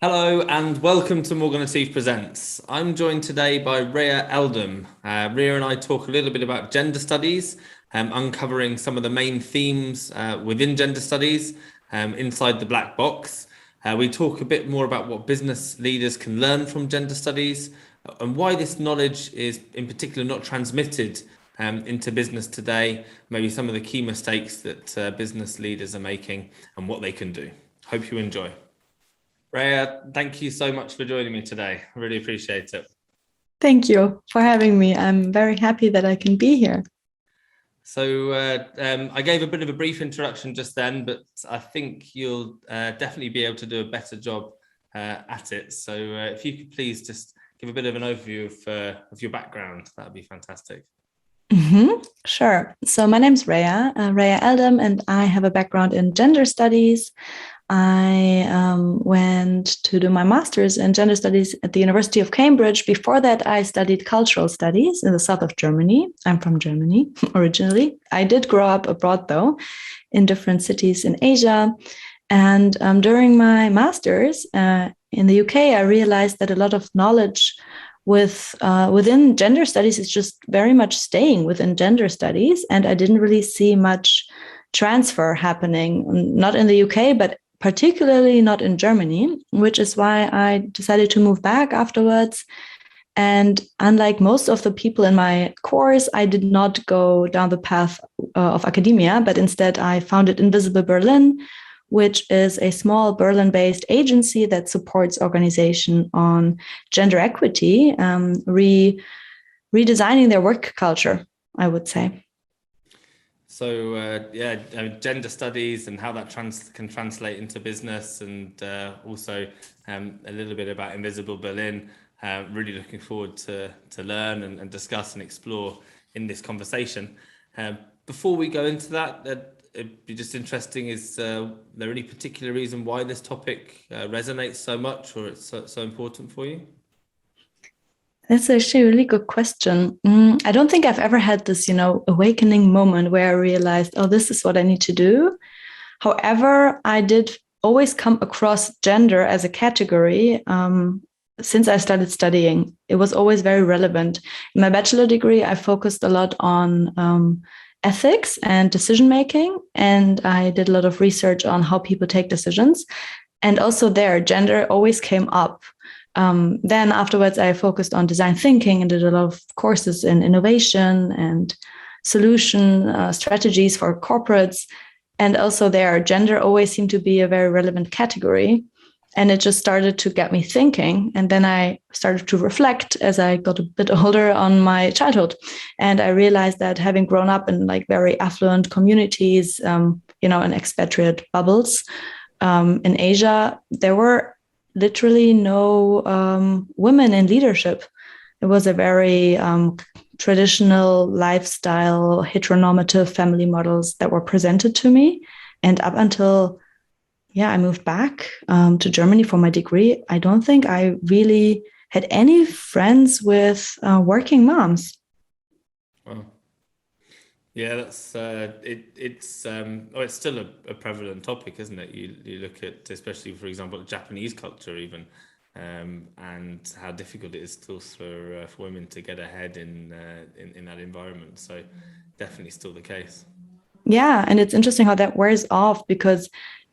Hello and welcome to Morgan Latif Presents. I'm joined today by Rea Eldem. Rea and I talk a little bit about gender studies, uncovering some of the main themes within gender studies inside the black box. We talk a bit more about what business leaders can learn from gender studies and why this knowledge is in particular not transmitted into business today, maybe some of the key mistakes that business leaders are making and what they can do. Hope you enjoy. Rea, thank you so much for joining me today. I really appreciate it. Thank you for having me. I'm very happy that I can be here. So I gave a bit of a brief introduction just then, but I think you'll definitely be able to do a better job at it. So if you could please just give a bit of an overview of your background, that would be fantastic. Sure. So my name's Rea Eldem, and I have a background in gender studies. I went to do my master's in gender studies at the University of Cambridge. Before that, I studied cultural studies in the south of Germany. I'm from Germany originally. I did grow up abroad, though, in different cities in Asia. And during my master's in the UK, I realized that a lot of knowledge within gender studies is just very much staying within gender studies. And I didn't really see much transfer happening, not in the UK, but particularly not in Germany, which is why I decided to move back afterwards. And unlike most of the people in my course, I did not go down the path of academia, but instead I founded Invisible Berlin, which is a small Berlin-based agency that supports organization on gender equity, redesigning their work culture, I would say. So gender studies and how that can translate into business, and also a little bit about Invisible Berlin. Really looking forward to learn and discuss and explore in this conversation. Before we go into that, it'd be just interesting, is there any particular reason why this topic resonates so much, or it's so important for you? That's actually a really good question. I don't think I've ever had this, awakening moment where I realized, oh, this is what I need to do. However, I did always come across gender as a category since I started studying. It was always very relevant. In my bachelor degree, I focused a lot on ethics and decision making, and I did a lot of research on how people take decisions. And also there, gender always came up. Then afterwards, I focused on design thinking and did a lot of courses in innovation and solution strategies for corporates. And also there, gender always seemed to be a very relevant category. And it just started to get me thinking. And then I started to reflect as I got a bit older on my childhood. And I realized that having grown up in like very affluent communities, in expatriate bubbles in Asia, there were literally no women in leadership. It was a very traditional lifestyle, heteronormative family models that were presented to me. And up until I moved back to Germany for my degree, I don't think I really had any friends with working moms. Wow. Yeah, that's it's still a prevalent topic, isn't it? You look at, especially for example, Japanese culture even, and how difficult it is still for women to get ahead in that environment. So definitely still the case. Yeah, and it's interesting how that wears off because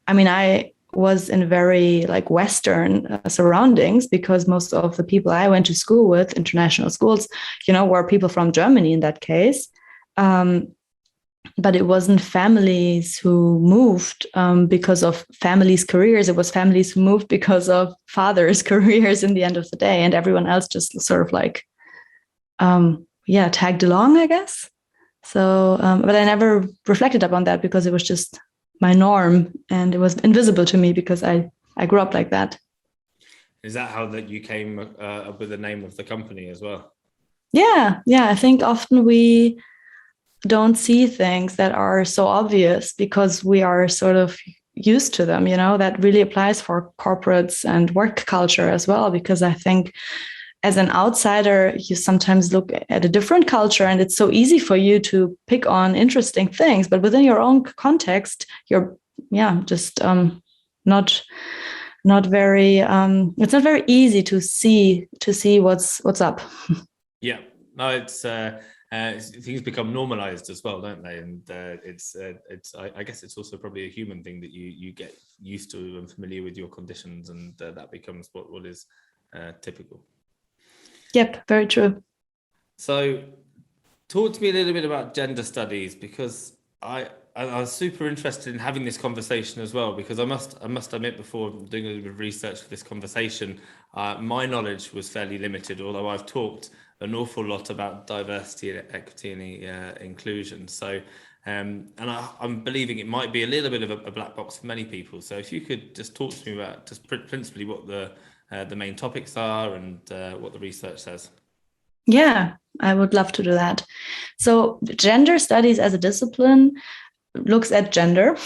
I was in very like Western surroundings because most of the people I went to school with, international schools, were people from Germany in that case. But it wasn't families who moved because of families' careers. It was families who moved because of fathers' careers in the end of the day. And everyone else just sort of like, tagged along, I guess. So, but I never reflected upon that because it was just my norm and it was invisible to me because I grew up like that. Is that how that you came up with the name of the company as well? Yeah. I think often we don't see things that are so obvious because we are sort of used to them, that really applies for corporates and work culture as well, because I think as an outsider, you sometimes look at a different culture and it's so easy for you to pick on interesting things, but within your own context, you're just not not very it's not very easy to see what's up. Yeah, no, it's things become normalized as well, don't they? And I guess it's also probably a human thing that you get used to and familiar with your conditions, and that becomes what is typical. Yep, very true. So talk to me a little bit about gender studies, because I was super interested in having this conversation as well, because I must admit, before doing a little bit of research for this conversation, my knowledge was fairly limited, although I've talked an awful lot about diversity, equity, and inclusion. So, and I'm believing it might be a little bit of a black box for many people. So if you could just talk to me about just principally what the main topics are and what the research says. Yeah, I would love to do that. So gender studies as a discipline looks at gender.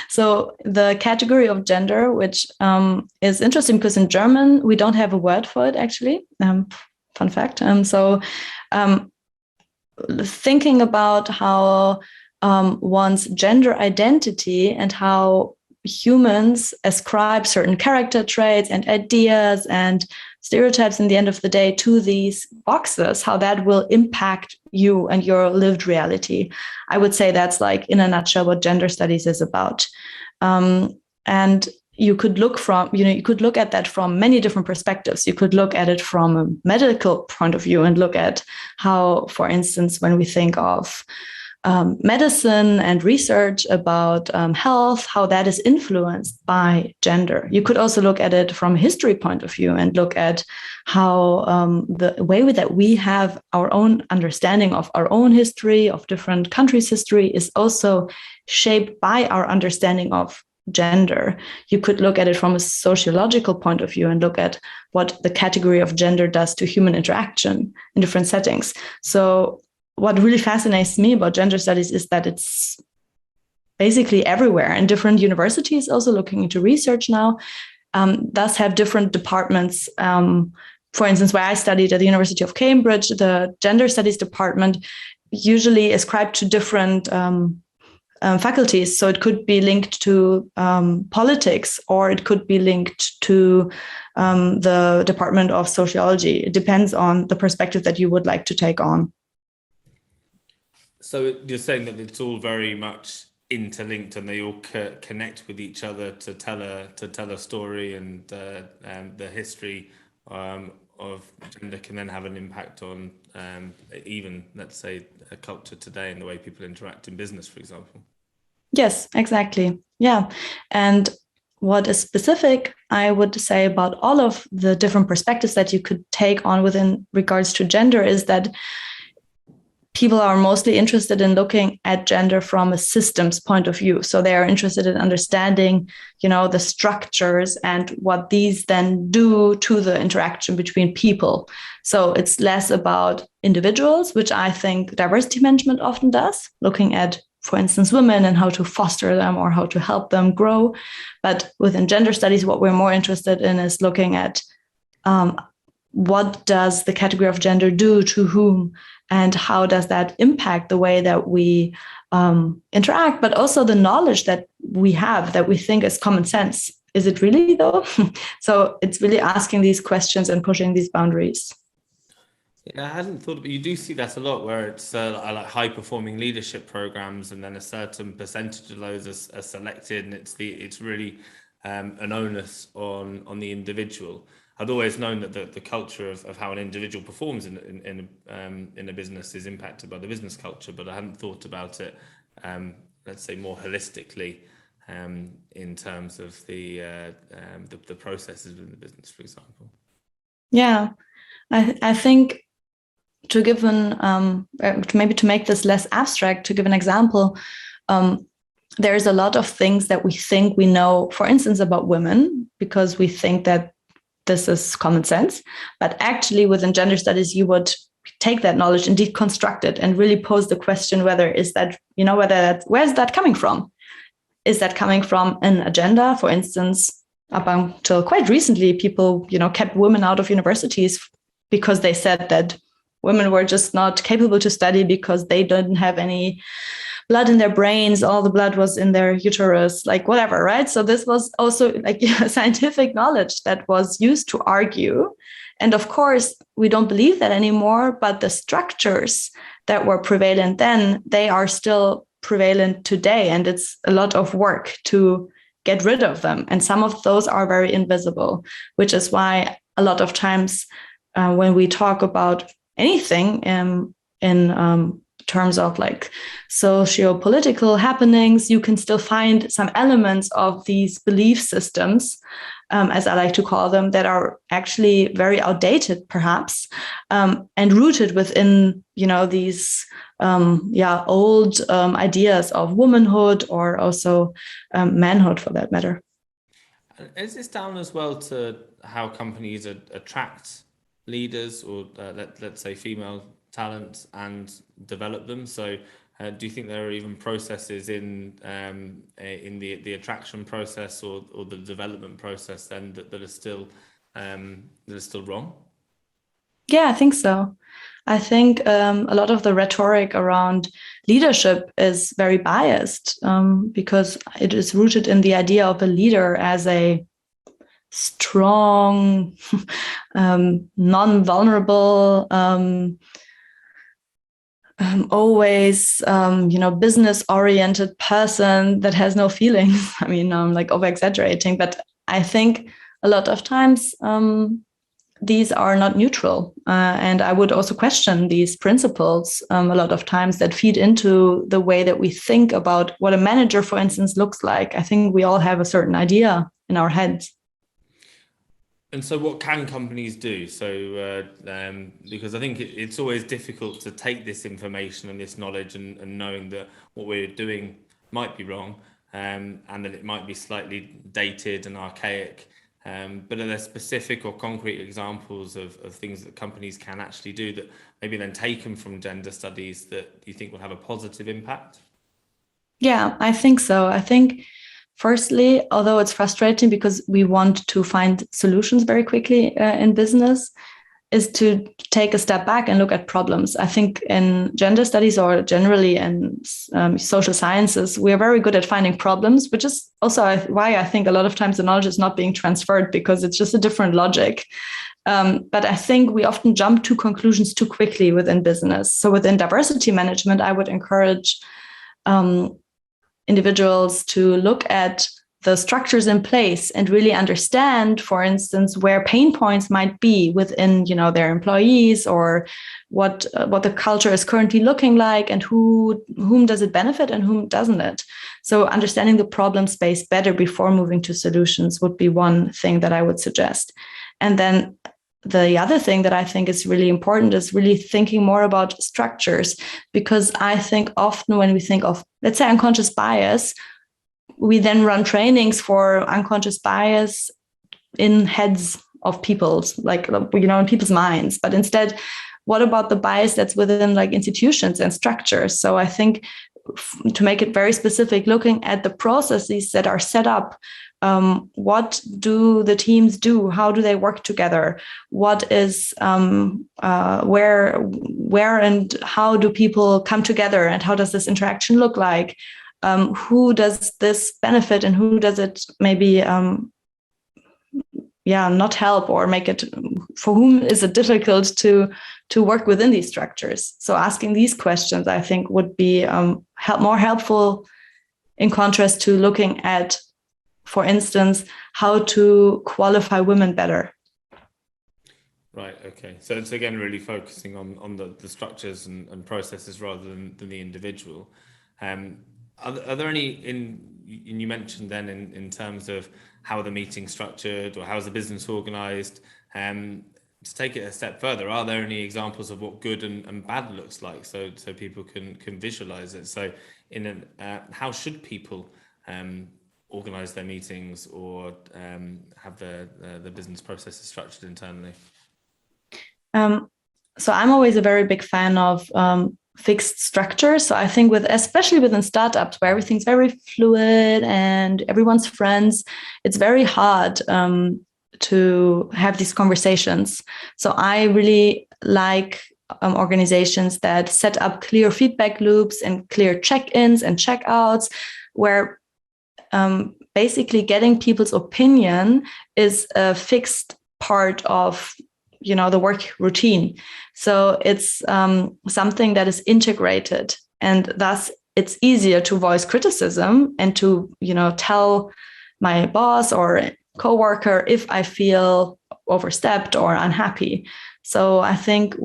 So the category of gender, which is interesting because in German, we don't have a word for it, actually. Fun fact. So thinking about how one's gender identity and how humans ascribe certain character traits and ideas and stereotypes in the end of the day to these boxes, how that will impact you and your lived reality. I would say that's like in a nutshell what gender studies is about. And you could look at that from many different perspectives. You could look at it from a medical point of view and look at how, for instance, when we think of medicine and research about health, how that is influenced by gender. You could also look at it from a history point of view and look at how the way that we have our own understanding of our own history, of different countries' history, is also shaped by our understanding of gender. You could look at it from a sociological point of view and look at what the category of gender does to human interaction in different settings. So what really fascinates me about gender studies is that it's basically everywhere, and different universities also looking into research now thus have different departments. For instance, where I studied at the University of Cambridge, the gender studies department usually ascribed to different faculties. So it could be linked to politics, or it could be linked to the Department of Sociology. It depends on the perspective that you would like to take on. So you're saying that it's all very much interlinked, and they all connect with each other to tell a story, and the history of gender can then have an impact on even, let's say, a culture today and the way people interact in business, for example. Yes, exactly. Yeah. And what is specific, I would say, about all of the different perspectives that you could take on within regards to gender is that people are mostly interested in looking at gender from a systems point of view. So they are interested in understanding, the structures and what these then do to the interaction between people. So it's less about individuals, which I think diversity management often does, looking at, for instance, women and how to foster them or how to help them grow. But within gender studies, what we're more interested in is looking at what does the category of gender do to whom, and how does that impact the way that we interact, but also the knowledge that we have, that we think is common sense. Is it really, though? So it's really asking these questions and pushing these boundaries. Yeah, I hadn't thought, but you do see that a lot, where it's like high-performing leadership programs, and then a certain percentage of those are selected, and it's really an onus on the individual. I'd always known that the culture of how an individual performs in a business is impacted by the business culture, but I hadn't thought about it, let's say, more holistically in terms of the processes in the business, for example. Yeah, I think to give maybe to make this less abstract, to give an example, there's a lot of things that we think we know, for instance, about women, because we think that this is common sense. But actually, within gender studies, you would take that knowledge and deconstruct it and really pose the question where is that coming from? Is that coming from an agenda? For instance, up until quite recently, people, kept women out of universities because they said that women were just not capable to study because they didn't have any blood in their brains, all the blood was in their uterus, like whatever, right? So this was also like scientific knowledge that was used to argue. And of course, we don't believe that anymore, but the structures that were prevalent then, they are still prevalent today. And it's a lot of work to get rid of them. And some of those are very invisible, which is why a lot of times when we talk about anything in terms of like socio-political happenings, you can still find some elements of these belief systems, as I like to call them, that are actually very outdated, perhaps, and rooted within, these old ideas of womanhood, or also manhood, for that matter. Is this down as well to how companies attract leaders, or let's say female talent, and develop them? So do you think there are even processes in the attraction process or the development process then that are still wrong? Yeah, I think so. I think a lot of the rhetoric around leadership is very biased, because it is rooted in the idea of a leader as a strong, non-vulnerable, always, business-oriented person that has no feelings. I mean, I'm like over-exaggerating, but I think a lot of times these are not neutral. And I would also question these principles a lot of times that feed into the way that we think about what a manager, for instance, looks like. I think we all have a certain idea in our heads. And so what can companies do? So because I think it's always difficult to take this information and this knowledge and knowing that what we're doing might be wrong, and that it might be slightly dated and archaic. But are there specific or concrete examples of things that companies can actually do that maybe then taken from gender studies that you think will have a positive impact? Yeah, I think so. I think firstly, although it's frustrating because we want to find solutions very quickly in business, is to take a step back and look at problems. I think in gender studies, or generally in social sciences, we are very good at finding problems, which is also why I think a lot of times the knowledge is not being transferred, because it's just a different logic. But I think we often jump to conclusions too quickly within business. So within diversity management, I would encourage individuals to look at the structures in place and really understand, for instance, where pain points might be within, their employees, or what the culture is currently looking like, and whom does it benefit and whom doesn't it. So understanding the problem space better before moving to solutions would be one thing that I would suggest. And then the other thing that I think is really important is really thinking more about structures, because I think often when we think of, let's say, unconscious bias, we then run trainings for unconscious bias in heads of people's, like, in people's minds. But instead, what about the bias that's within like institutions and structures? So I think to make it very specific, looking at the processes that are set up, what do the teams do? How do they work together? What is where and how do people come together? And how does this interaction look like? Who does this benefit and who does it maybe not help, or make it, for whom is it difficult to work within these structures? So asking these questions, I think, would be more helpful, in contrast to looking at, for instance, how to qualify women better. Right. Okay. So it's again really focusing on the structures and processes rather than the individual. Are there any you mentioned then in terms of how are the meetings structured, or how is the business organized? To take it a step further, are there any examples of what good and bad looks like, so people can visualize it? So how should people organize their meetings, or have the business processes structured internally? So I'm always a very big fan of fixed structure. So I think especially within startups where everything's very fluid and everyone's friends, it's very hard to have these conversations. So I really like organizations that set up clear feedback loops and clear check-ins and check-outs, where basically getting people's opinion is a fixed part of the work routine. So it's something that is integrated, and thus it's easier to voice criticism and to tell my boss or coworker if I feel overstepped or unhappy. So I think,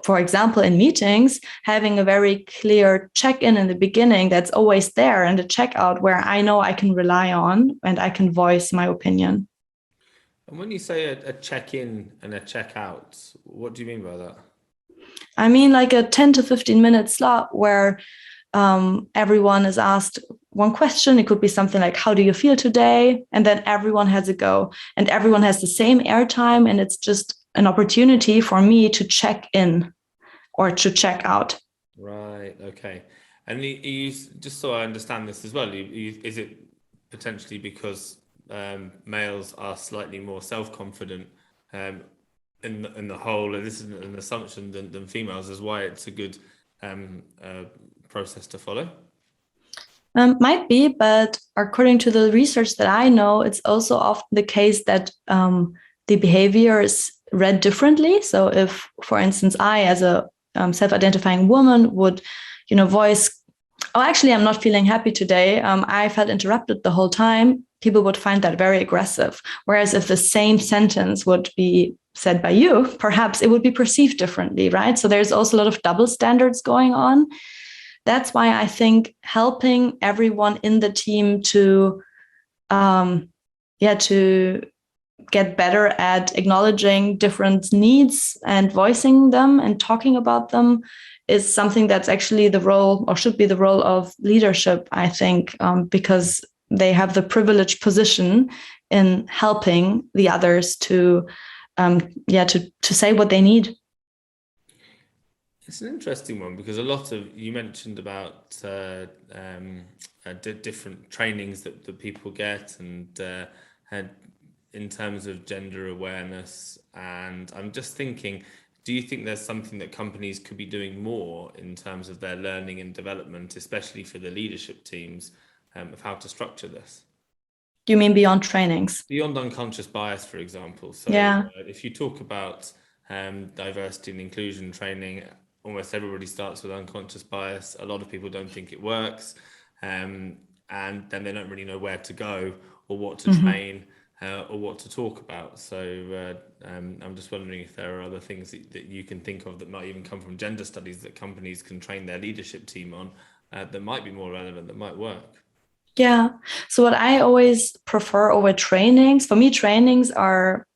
for example, in meetings, having a very clear check-in in the beginning that's always there, and a check-out where I know I can rely on and I can voice my opinion. And when you say a check-in and a check-out, what do you mean by that? I mean like a 10 to 15 minute slot where everyone is asked one question. It could be something like, how do you feel today? And then everyone has a go, and everyone has the same airtime, and it's just an opportunity for me to check in or to check out. Right. Okay. And you just so I understand this as well, is it potentially because males are slightly more self-confident in the whole, and this is an assumption, than females, is why it's a good process to follow? Might be, but according to the research that I know, it's also often the case that the behavior is read differently. So if, for instance, I, as a self-identifying woman, would, voice, oh, actually, I'm not feeling happy today. I felt interrupted the whole time. People would find that very aggressive. Whereas if the same sentence would be said by you, perhaps it would be perceived differently, right? So there's also a lot of double standards going on. That's why I think helping everyone in the team to get better at acknowledging different needs and voicing them and talking about them is something that's actually the role, or should be the role, of leadership, I think, because they have the privileged position in helping the others to say what they need. It's an interesting one, because you mentioned about different trainings that people get, and in terms of gender awareness. And I'm just thinking, do you think there's something that companies could be doing more in terms of their learning and development, especially for the leadership teams, of how to structure this? Do you mean beyond trainings? Beyond unconscious bias, for example. So if you talk about diversity and inclusion training, almost everybody starts with unconscious bias. A lot of people don't think it works, and then they don't really know where to go or what to train or what to talk about. So I'm just wondering if there are other things that you can think of that might even come from gender studies that companies can train their leadership team on that might be more relevant, that might work. Yeah. So what I always prefer over trainings, for me, trainings are,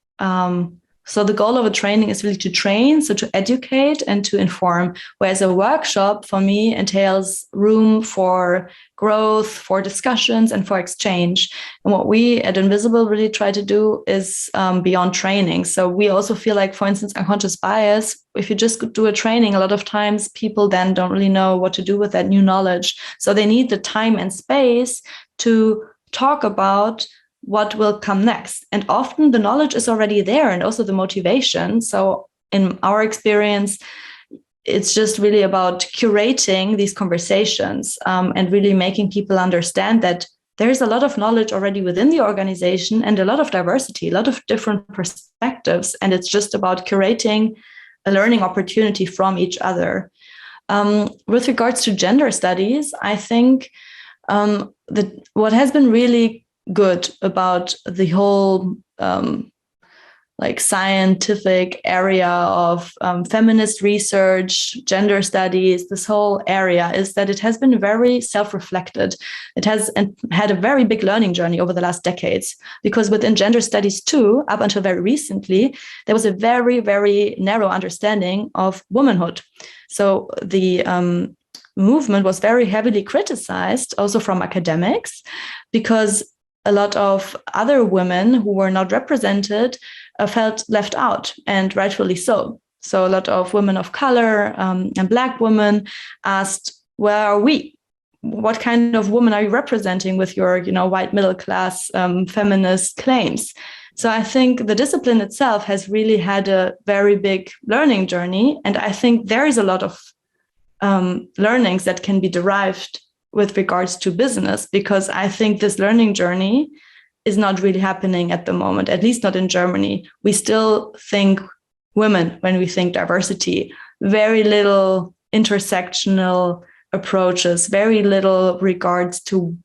so the goal of a training is really to train, so to educate and to inform. Whereas a workshop for me entails room for growth, for discussions, and for exchange. And what we at Invisible really try to do is beyond training. So we also feel like, for instance, unconscious bias, if you just do a training, a lot of times people then don't really know what to do with that new knowledge. So they need the time and space to talk about what will come next. And often the knowledge is already there, and also the motivation. So in our experience, it's just really about curating these conversations and really making people understand that there's a lot of knowledge already within the organization and a lot of diversity, a lot of different perspectives. And it's just about curating a learning opportunity from each other. With regards to gender studies, I think that what has been really good about the whole scientific area of feminist research, gender studies, this whole area, is that it has been very self-reflected. It has had a very big learning journey over the last decades, because within gender studies too, up until very recently, there was a very, very narrow understanding of womanhood. So the movement was very heavily criticized also from academics, because a lot of other women who were not represented felt left out, and rightfully so. So a lot of women of color and Black women asked, where are we? What kind of woman are you representing with your, white middle class feminist claims? So I think the discipline itself has really had a very big learning journey. And I think there is a lot of learnings that can be derived with regards to business, because I think this learning journey is not really happening at the moment, at least not in Germany. We still think women when we think diversity, very little intersectional approaches, very little regards to,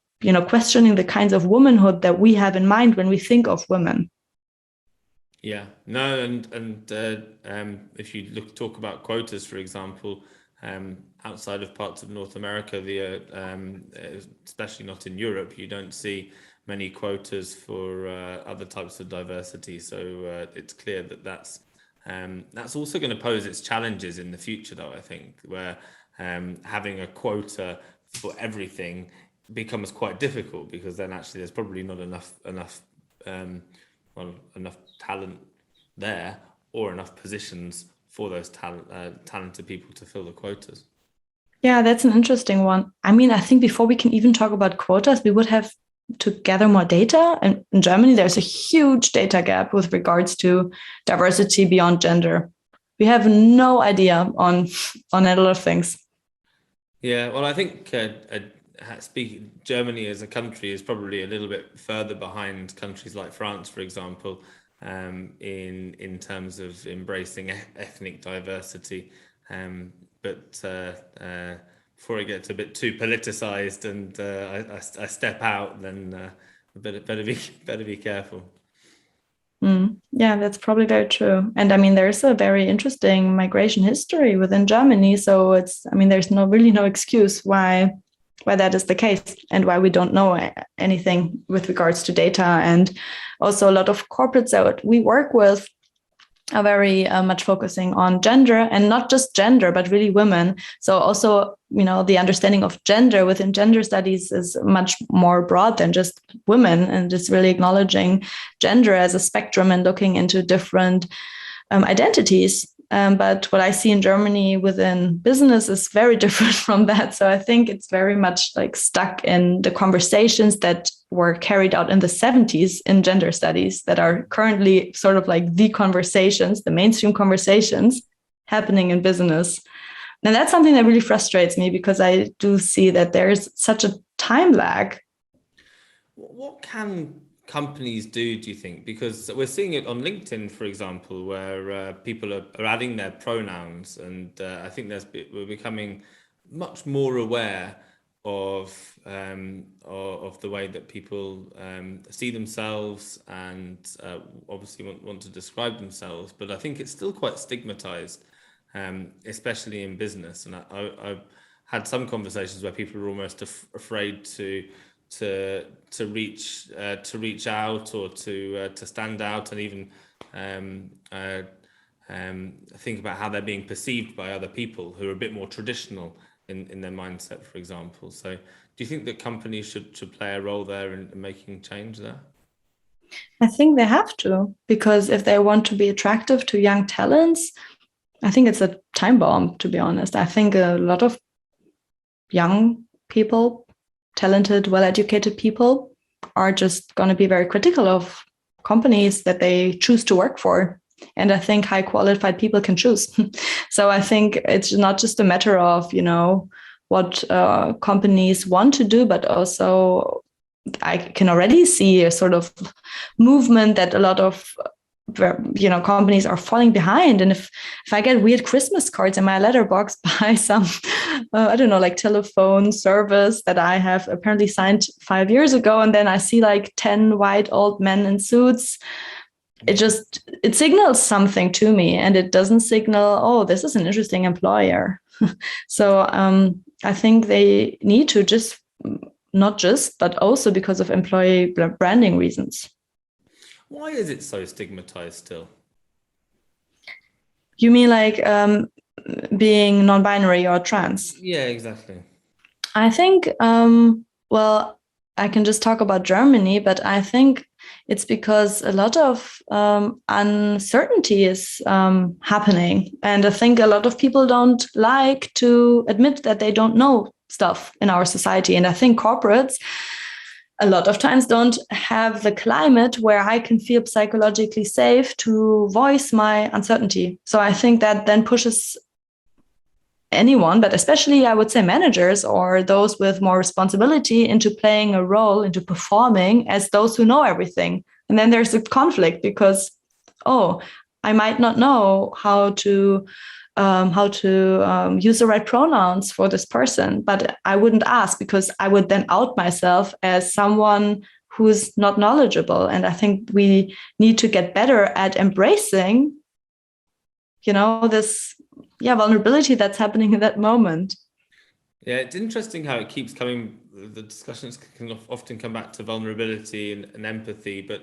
questioning the kinds of womanhood that we have in mind when we think of women. Yeah, no, and if you talk about quotas, for example, outside of parts of North America, especially not in Europe, you don't see many quotas for other types of diversity. So it's clear that that's also going to pose its challenges in the future, though, I think, where having a quota for everything becomes quite difficult, because then actually there's probably not enough talent there, or enough positions for those talented people to fill the quotas. Yeah, that's an interesting one. I mean, I think before we can even talk about quotas, we would have to gather more data. And in Germany, there's a huge data gap with regards to diversity beyond gender. We have no idea on a lot of things. Yeah, well, I think Germany as a country is probably a little bit further behind countries like France, for example, in terms of embracing ethnic diversity. But before it gets a bit too politicized and I step out, then better be careful. Yeah, that's probably very true. And I mean, there's a very interesting migration history within Germany. So there's really no excuse why that is the case, and why we don't know anything with regards to data. And also a lot of corporates that we work with are very much focusing on gender, and not just gender, but really women. So also, the understanding of gender within gender studies is much more broad than just women, and just really acknowledging gender as a spectrum and looking into different identities. But what I see in Germany within business is very different from that. So I think it's very much like stuck in the conversations that were carried out in the 70s in gender studies that are currently sort of like the conversations, the mainstream conversations happening in business. And that's something that really frustrates me, because I do see that there's such a time lag. What can companies do you think? Because we're seeing it on LinkedIn, for example, where people are adding their pronouns, and I think we're becoming much more aware of the way that people see themselves and obviously want to describe themselves. But I think it's still quite stigmatized, especially in business. And I've had some conversations where people are almost afraid to reach out, or to stand out, and even think about how they're being perceived by other people who are a bit more traditional in their mindset, for example. So do you think that companies should play a role there in making change there? I think they have to, because if they want to be attractive to young talents, I think it's a time bomb, to be honest. I think a lot of young people, talented, well-educated people, are just going to be very critical of companies that they choose to work for. And I think high qualified people can choose. So I think it's not just a matter of, what companies want to do, but also I can already see a sort of movement that a lot of companies are falling behind. And if I get weird Christmas cards in my letterbox by some like telephone service that I have apparently signed 5 years ago, and then I see like 10 white old men in suits, it signals something to me, and it doesn't signal, oh, this is an interesting employer. So I think they need to but also because of employee branding reasons. Why is it so stigmatized still? You mean like being non-binary or trans? Yeah, exactly. I think, I can just talk about Germany, but I think it's because a lot of uncertainty is happening. And I think a lot of people don't like to admit that they don't know stuff in our society. And I think corporates a lot of times don't have the climate where I can feel psychologically safe to voice my uncertainty. So I think that then pushes anyone, but especially I would say managers or those with more responsibility, into playing a role, into performing as those who know everything. And then there's a conflict because, oh, I might not know how to use the right pronouns for this person, but I wouldn't ask because I would then out myself as someone who's not knowledgeable. And I think we need to get better at embracing, this vulnerability that's happening in that moment. Yeah, it's interesting how it keeps coming. The discussions can often come back to vulnerability and empathy, but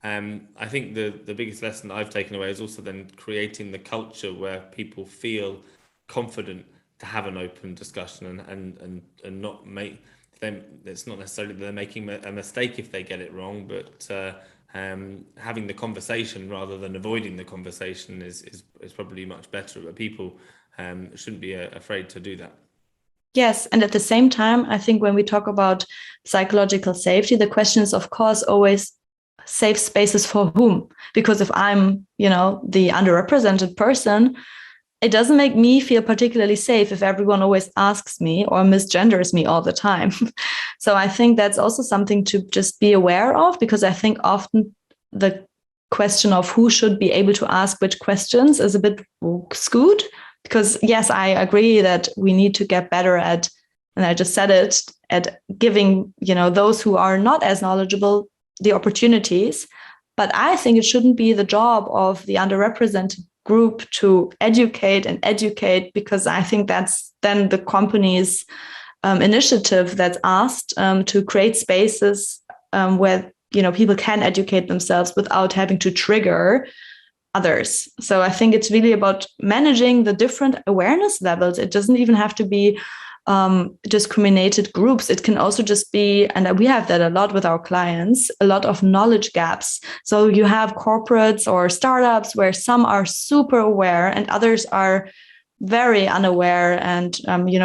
I think the biggest lesson that I've taken away is also then creating the culture where people feel confident to have an open discussion and not make them. It's not necessarily that they're making a mistake if they get it wrong, but having the conversation rather than avoiding the conversation is probably much better. But people shouldn't be afraid to do that. Yes. And at the same time, I think when we talk about psychological safety, the question is, of course, always safe spaces for whom? Because if I'm, the underrepresented person, it doesn't make me feel particularly safe if everyone always asks me or misgenders me all the time. So I think that's also something to just be aware of, because I think often the question of who should be able to ask which questions is a bit skewed. Because yes, I agree that we need to get better at, and I just said it, at giving, those who are not as knowledgeable the opportunities. But I think it shouldn't be the job of the underrepresented group to educate, because I think that's then the company's initiative that's asked to create spaces where, people can educate themselves without having to trigger others. So I think it's really about managing the different awareness levels. It doesn't even have to be discriminated groups. It can also just be, and we have that a lot with our clients, a lot of knowledge gaps. So you have corporates or startups where some are super aware and others are very unaware and,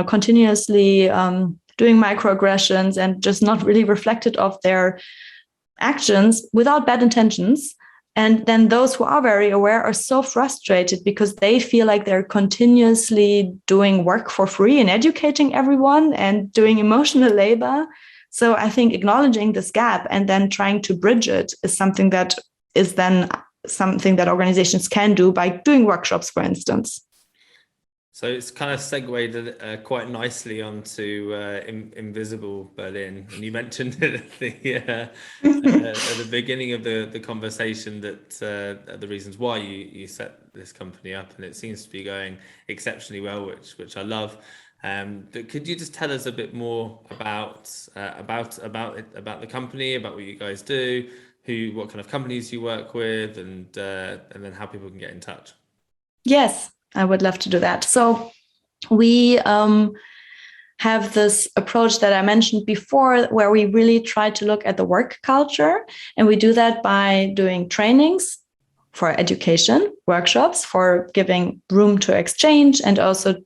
continuously doing microaggressions and just not really reflected of their actions without bad intentions. And then those who are very aware are so frustrated because they feel like they're continuously doing work for free and educating everyone and doing emotional labor. So I think acknowledging this gap and then trying to bridge it is something that organizations can do by doing workshops, for instance. So it's kind of segued quite nicely onto Invisible Berlin, and you mentioned it at the beginning of the conversation that the reasons why you set this company up, and it seems to be going exceptionally well, which I love. But could you just tell us a bit more about the company, about what you guys do, what kind of companies you work with, and then how people can get in touch? Yes, I would love to do that. So we have this approach that I mentioned before, where we really try to look at the work culture. And we do that by doing trainings for education, workshops for giving room to exchange, and also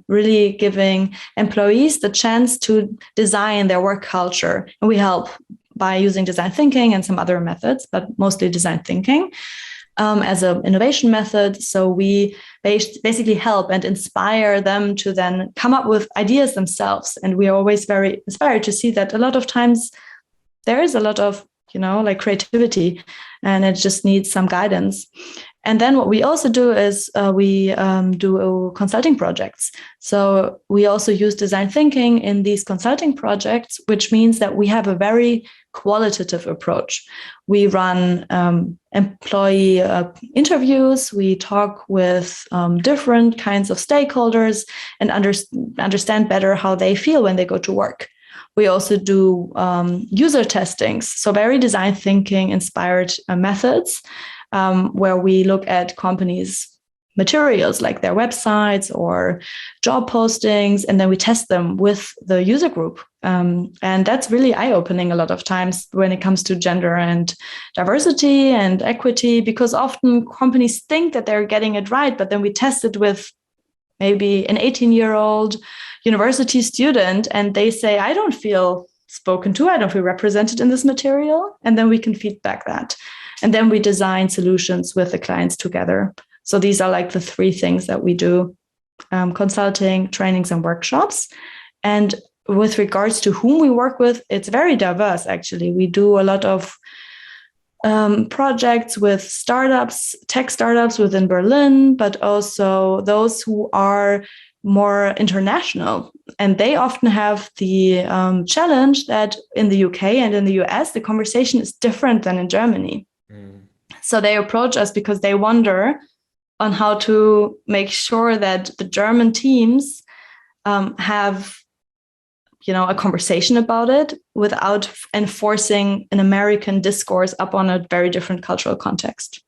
really giving employees the chance to design their work culture. And we help by using design thinking and some other methods, but mostly design thinking. As an innovation method. So we basically help and inspire them to then come up with ideas themselves. And we are always very inspired to see that a lot of times there is a lot of, creativity, and it just needs some guidance. And then what we also do is we do consulting projects. So we also use design thinking in these consulting projects, which means that we have a very qualitative approach. We run employee interviews. We talk with different kinds of stakeholders and understand better how they feel when they go to work. We also do user testings, so very design thinking inspired methods, where we look at companies' materials like their websites or job postings, and then we test them with the user group. And that's really eye-opening a lot of times when it comes to gender and diversity and equity, because often companies think that they're getting it right, but then we test it with maybe an 18-year-old university student, and they say, I don't feel spoken to, I don't feel represented in this material. And then we can feedback that. And then we design solutions with the clients together. So these are like the three things that we do: consulting, trainings, and workshops. And with regards to whom we work with, it's very diverse, actually. We do a lot of projects with startups, tech startups within Berlin, but also those who are more international. And they often have the challenge that in the UK and in the US, the conversation is different than in Germany. So they approach us because they wonder on how to make sure that the German teams have a conversation about it without enforcing an American discourse up on a very different cultural context.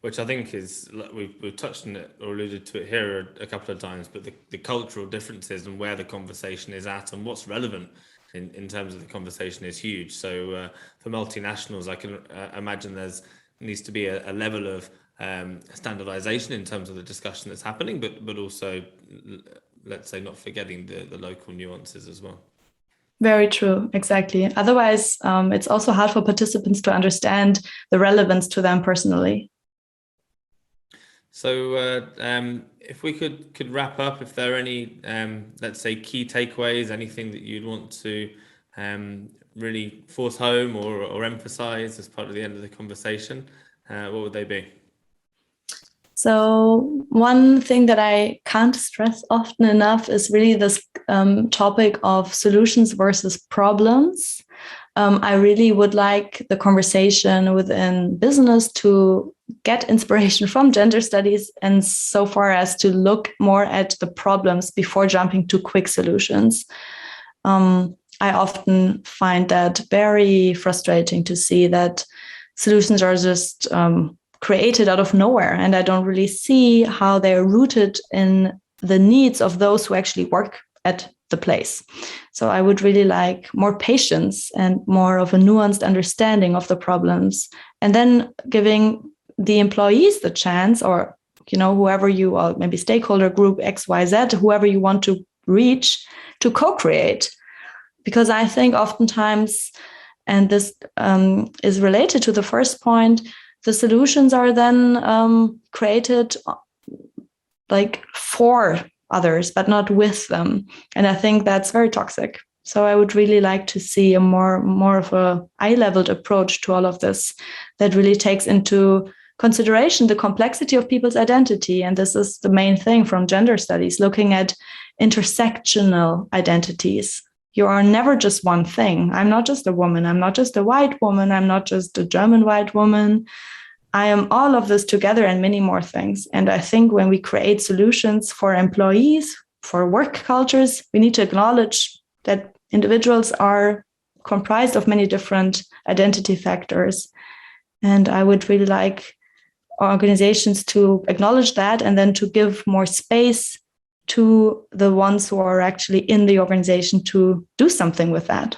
Which I think is, we've touched on it or alluded to it here a couple of times, but the cultural differences and where the conversation is at and what's relevant in terms of the conversation is huge. So for multinationals, I can imagine needs to be a level of standardization in terms of the discussion that's happening, but also, let's say, not forgetting the local nuances as well. Very true, exactly. Otherwise, it's also hard for participants to understand the relevance to them personally. So if we could wrap up, if there are any, let's say, key takeaways, anything that you'd want to really force home or emphasize as part of the end of the conversation, what would they be? So one thing that I can't stress often enough is really this topic of solutions versus problems. I really would like the conversation within business to get inspiration from gender studies, and so far as to look more at the problems before jumping to quick solutions. I often find that very frustrating to see that solutions are just created out of nowhere, and I don't really see how they're rooted in the needs of those who actually work at the place. So I would really like more patience and more of a nuanced understanding of the problems, and then giving the employees the chance, or whoever you are, maybe stakeholder group XYZ, whoever you want to reach, to co-create. Because I think oftentimes, and this is related to the first point, the solutions are then created like for others, but not with them. And I think that's very toxic. So I would really like to see a more of a eye-leveled approach to all of this that really takes into consideration the complexity of people's identity. And this is the main thing from gender studies, looking at intersectional identities. You are never just one thing. I'm not just a woman. I'm not just a white woman. I'm not just a German white woman. I am all of this together and many more things. And I think when we create solutions for employees, for work cultures, we need to acknowledge that individuals are comprised of many different identity factors. And I would really like organizations to acknowledge that, and then to give more space to the ones who are actually in the organization to do something with that.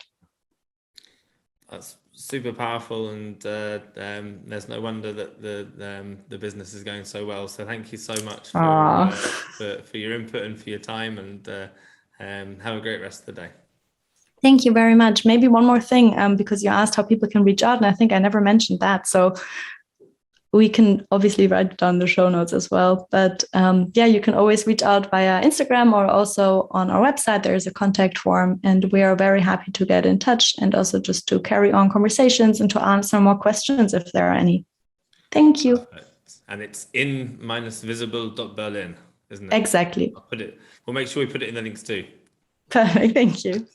That's super powerful, and there's no wonder that the business is going so well. So thank you so much for your input and for your time, and have a great rest of the day. Thank you very much. Maybe one more thing, because you asked how people can reach out, and I think I never mentioned that. So we can obviously write it down in the show notes as well. But you can always reach out via Instagram, or also on our website, there is a contact form, and we are very happy to get in touch, and also just to carry on conversations and to answer more questions if there are any. Thank you. Perfect. And it's in-visible.berlin, isn't it? Exactly. We'll make sure we put it in the links too. Perfect. Thank you.